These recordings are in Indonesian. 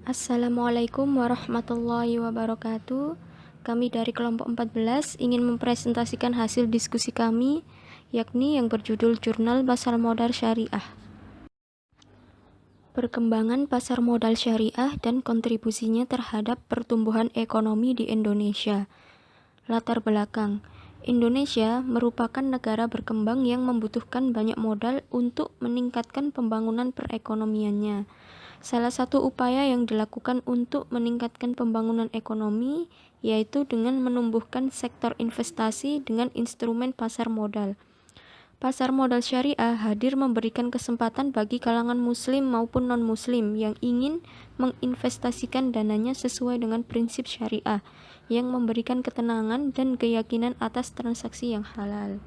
Assalamualaikum warahmatullahi wabarakatuh. Kami dari kelompok 14 ingin mempresentasikan hasil diskusi kami, yakni yang berjudul Jurnal Pasar Modal Syariah. Perkembangan pasar modal syariah dan kontribusinya terhadap pertumbuhan ekonomi di Indonesia. Latar belakang: Indonesia merupakan negara berkembang yang membutuhkan banyak modal untuk meningkatkan pembangunan perekonomiannya. Salah satu upaya yang dilakukan untuk meningkatkan pembangunan ekonomi yaitu dengan menumbuhkan sektor investasi dengan instrumen pasar modal. Pasar modal syariah hadir memberikan kesempatan bagi kalangan muslim maupun non-muslim yang ingin menginvestasikan dananya sesuai dengan prinsip syariah yang memberikan ketenangan dan keyakinan atas transaksi yang halal.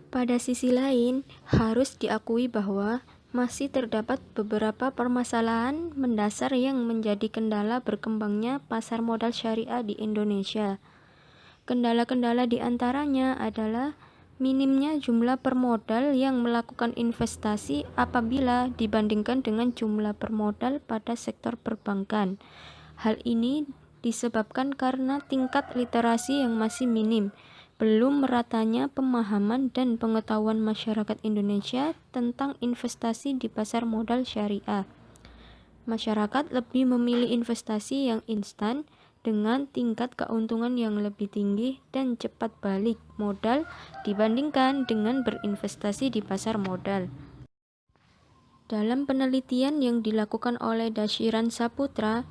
Pada sisi lain, harus diakui bahwa masih terdapat beberapa permasalahan mendasar yang menjadi kendala berkembangnya pasar modal syariah di Indonesia. Kendala-kendala di antaranya adalah minimnya jumlah pemodal yang melakukan investasi apabila dibandingkan dengan jumlah pemodal pada sektor perbankan. Hal ini disebabkan karena tingkat literasi yang masih minim, belum meratanya pemahaman dan pengetahuan masyarakat Indonesia tentang investasi di pasar modal syariah. Masyarakat lebih memilih investasi yang instan dengan tingkat keuntungan yang lebih tinggi dan cepat balik modal dibandingkan dengan berinvestasi di pasar modal. Dalam penelitian yang dilakukan oleh Dashiran Saputra,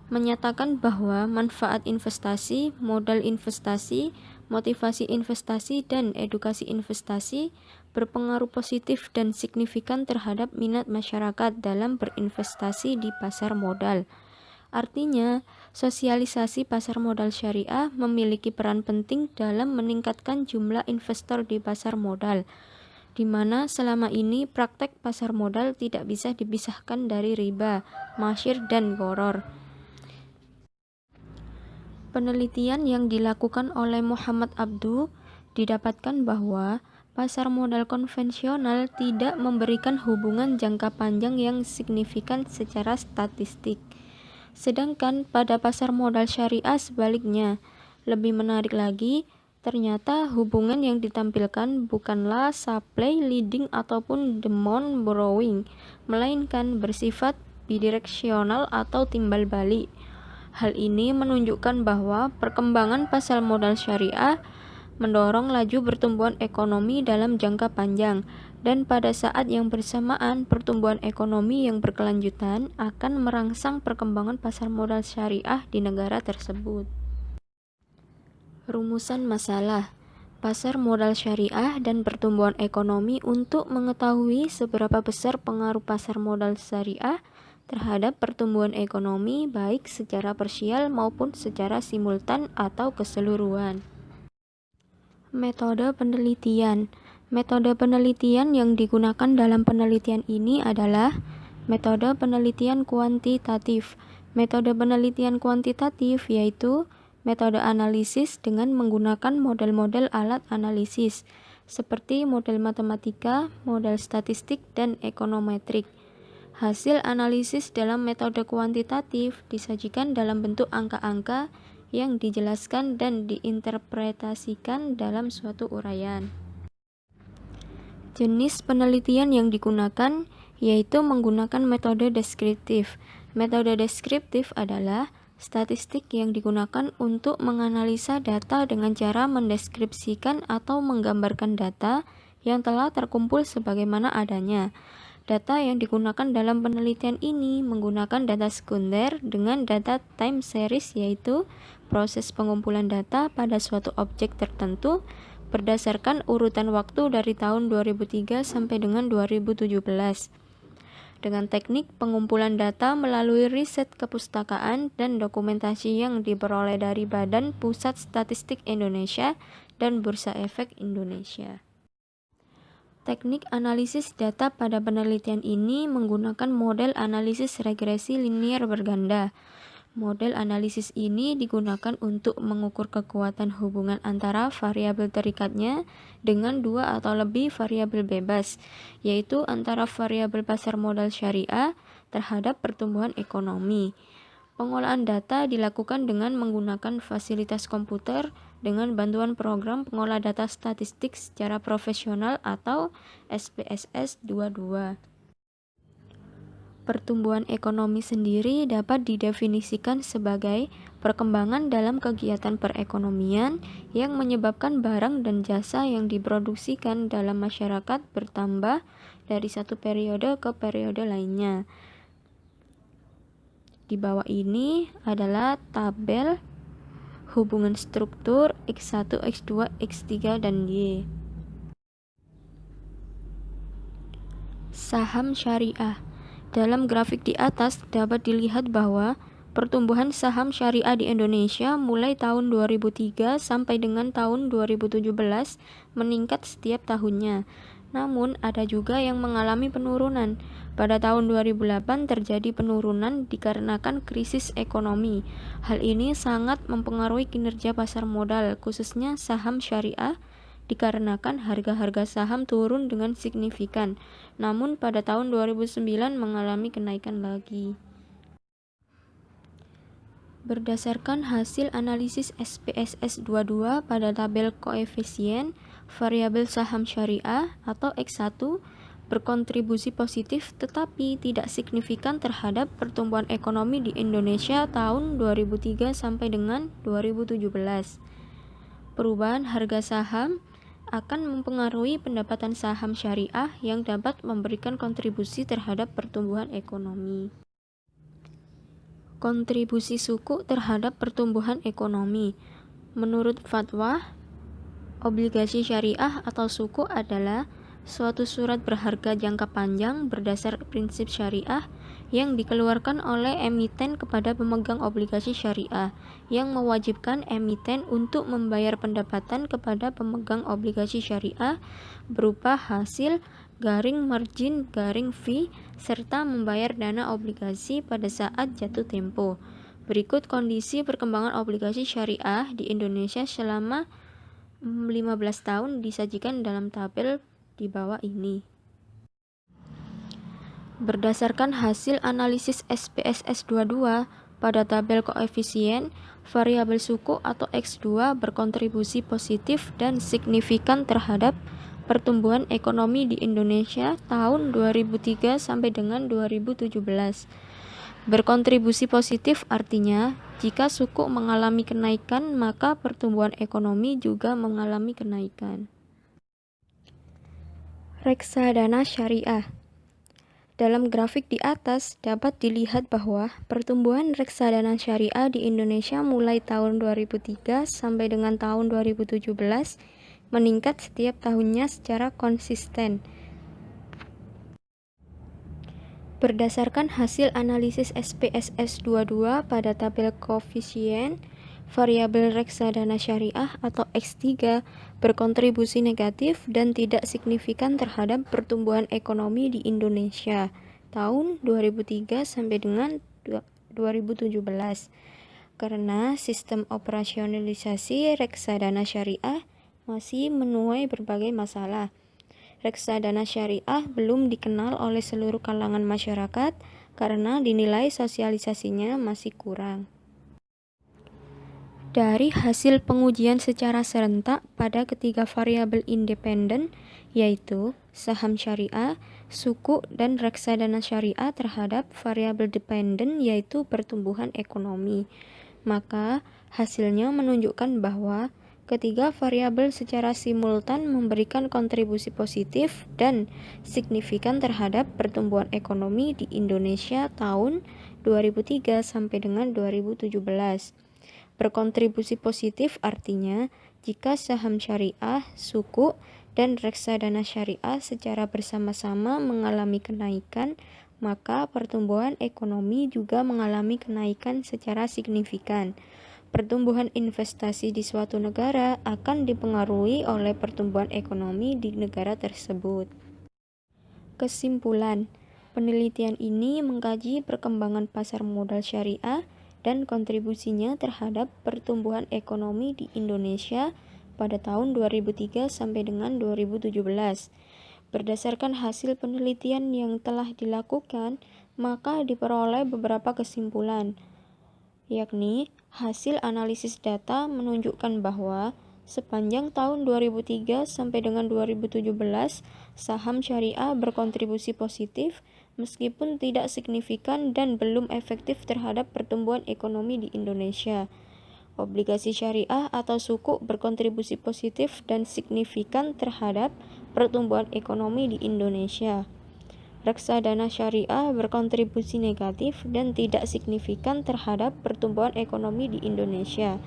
menyatakan bahwa manfaat investasi, modal investasi, motivasi investasi, dan edukasi investasi berpengaruh positif dan signifikan terhadap minat masyarakat dalam berinvestasi di pasar modal. Artinya, sosialisasi pasar modal syariah memiliki peran penting dalam meningkatkan jumlah investor di pasar modal, di mana selama ini praktek pasar modal tidak bisa dipisahkan dari riba, masyir, dan gharar. Penelitian yang dilakukan oleh Muhammad Abdu didapatkan bahwa pasar modal konvensional tidak memberikan hubungan jangka panjang yang signifikan secara statistik. Sedangkan pada pasar modal syariah sebaliknya. Lebih menarik lagi, ternyata hubungan yang ditampilkan bukanlah supply leading ataupun demand borrowing, melainkan bersifat bidireksional atau timbal balik. Hal ini menunjukkan bahwa perkembangan pasar modal syariah mendorong laju pertumbuhan ekonomi dalam jangka panjang, dan pada saat yang bersamaan pertumbuhan ekonomi yang berkelanjutan akan merangsang perkembangan pasar modal syariah di negara tersebut. Rumusan masalah pasar modal syariah dan pertumbuhan ekonomi. Untuk mengetahui seberapa besar pengaruh pasar modal syariah terhadap pertumbuhan ekonomi baik secara parsial maupun secara simultan atau keseluruhan. Metode penelitian. Metode penelitian yang digunakan dalam penelitian ini adalah metode penelitian kuantitatif. Metode penelitian kuantitatif yaitu metode analisis dengan menggunakan model-model alat analisis seperti model matematika, model statistik, dan ekonometrik. Hasil analisis dalam metode kuantitatif disajikan dalam bentuk angka-angka yang dijelaskan dan diinterpretasikan dalam suatu uraian. Jenis penelitian yang digunakan yaitu menggunakan metode deskriptif. Metode deskriptif adalah statistik yang digunakan untuk menganalisa data dengan cara mendeskripsikan atau menggambarkan data yang telah terkumpul sebagaimana adanya. Data yang digunakan dalam penelitian ini menggunakan data sekunder dengan data time series, yaitu proses pengumpulan data pada suatu objek tertentu berdasarkan urutan waktu dari tahun 2003 sampai dengan 2017. Dengan teknik pengumpulan data melalui riset kepustakaan dan dokumentasi yang diperoleh dari Badan Pusat Statistik Indonesia dan Bursa Efek Indonesia. Teknik analisis data pada penelitian ini menggunakan model analisis regresi linier berganda. Model analisis ini digunakan untuk mengukur kekuatan hubungan antara variabel terikatnya dengan dua atau lebih variabel bebas, yaitu antara variabel pasar modal syariah terhadap pertumbuhan ekonomi. Pengolahan data dilakukan dengan menggunakan fasilitas komputer dengan bantuan program pengolah data statistik secara profesional atau SPSS 22. Pertumbuhan ekonomi sendiri dapat didefinisikan sebagai perkembangan dalam kegiatan perekonomian yang menyebabkan barang dan jasa yang diproduksikan dalam masyarakat bertambah dari satu periode ke periode lainnya. Di bawah ini adalah tabel hubungan struktur X1, X2, X3, dan Y. Saham syariah. Dalam grafik di atas dapat dilihat bahwa pertumbuhan saham syariah di Indonesia mulai tahun 2003 sampai dengan tahun 2017 meningkat setiap tahunnya. Namun ada juga yang mengalami penurunan. Pada tahun 2008 terjadi penurunan dikarenakan krisis ekonomi. Hal ini sangat mempengaruhi kinerja pasar modal, khususnya saham syariah, dikarenakan harga-harga saham turun dengan signifikan. Namun pada tahun 2009 mengalami kenaikan lagi. Berdasarkan hasil analisis SPSS 22 pada tabel koefisien variabel saham syariah atau X1 berkontribusi positif tetapi tidak signifikan terhadap pertumbuhan ekonomi di Indonesia tahun 2003 sampai dengan 2017. Perubahan harga saham akan mempengaruhi pendapatan saham syariah yang dapat memberikan kontribusi terhadap pertumbuhan ekonomi. Kontribusi suku terhadap pertumbuhan ekonomi. Menurut fatwa, obligasi syariah atau suku adalah suatu surat berharga jangka panjang berdasar prinsip syariah yang dikeluarkan oleh emiten kepada pemegang obligasi syariah, yang mewajibkan emiten untuk membayar pendapatan kepada pemegang obligasi syariah berupa hasil margin fee serta membayar dana obligasi pada saat jatuh tempo. Berikut kondisi perkembangan obligasi syariah di Indonesia selama 15 tahun disajikan dalam tabel di bawah ini. Berdasarkan hasil analisis SPSS 22 pada tabel koefisien variabel suku atau X2 berkontribusi positif dan signifikan terhadap pertumbuhan ekonomi di Indonesia tahun 2003 sampai dengan 2017. Berkontribusi positif artinya jika suku mengalami kenaikan maka pertumbuhan ekonomi juga mengalami kenaikan. Reksadana syariah. Dalam grafik di atas dapat dilihat bahwa pertumbuhan reksadana syariah di Indonesia mulai tahun 2003 sampai dengan tahun 2017 meningkat setiap tahunnya secara konsisten. Berdasarkan hasil analisis SPSS 22 pada tabel koefisien variabel reksadana syariah atau X3 berkontribusi negatif dan tidak signifikan terhadap pertumbuhan ekonomi di Indonesia tahun 2003 sampai dengan 2017 karena sistem operasionalisasi reksadana syariah masih menuai berbagai masalah. Reksadana syariah belum dikenal oleh seluruh kalangan masyarakat karena dinilai sosialisasinya masih kurang. Dari hasil pengujian secara serentak pada ketiga variabel independen, yaitu saham syariah, suku, dan reksadana syariah terhadap variabel dependen, yaitu pertumbuhan ekonomi, maka hasilnya menunjukkan bahwa ketiga variabel secara simultan memberikan kontribusi positif dan signifikan terhadap pertumbuhan ekonomi di Indonesia tahun 2003 sampai dengan 2017. Berkontribusi positif artinya jika saham syariah, suku, dan reksadana syariah secara bersama-sama mengalami kenaikan, maka pertumbuhan ekonomi juga mengalami kenaikan secara signifikan. Pertumbuhan investasi di suatu negara akan dipengaruhi oleh pertumbuhan ekonomi di negara tersebut. Kesimpulan, penelitian ini mengkaji perkembangan pasar modal syariah dan kontribusinya terhadap pertumbuhan ekonomi di Indonesia pada tahun 2003 sampai dengan 2017. Berdasarkan hasil penelitian yang telah dilakukan, maka diperoleh beberapa kesimpulan, yakni hasil analisis data menunjukkan bahwa sepanjang tahun 2003 sampai dengan 2017, saham syariah berkontribusi positif meskipun tidak signifikan dan belum efektif terhadap pertumbuhan ekonomi di Indonesia. Obligasi syariah atau sukuk berkontribusi positif dan signifikan terhadap pertumbuhan ekonomi di Indonesia. Reksadana syariah berkontribusi negatif dan tidak signifikan terhadap pertumbuhan ekonomi di Indonesia.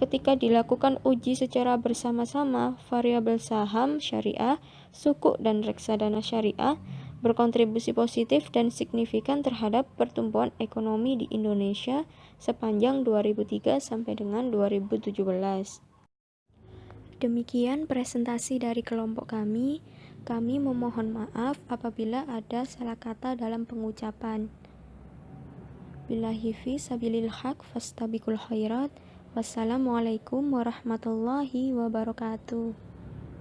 Ketika dilakukan uji secara bersama-sama, variabel saham syariah, sukuk, dan reksadana syariah berkontribusi positif dan signifikan terhadap pertumbuhan ekonomi di Indonesia sepanjang 2003 sampai dengan 2017. Demikian presentasi dari kelompok kami. Kami memohon maaf apabila ada salah kata dalam pengucapan. Billahi fi sabilil haq fastabiqul khairat. Wassalamualaikum warahmatullahi wabarakatuh.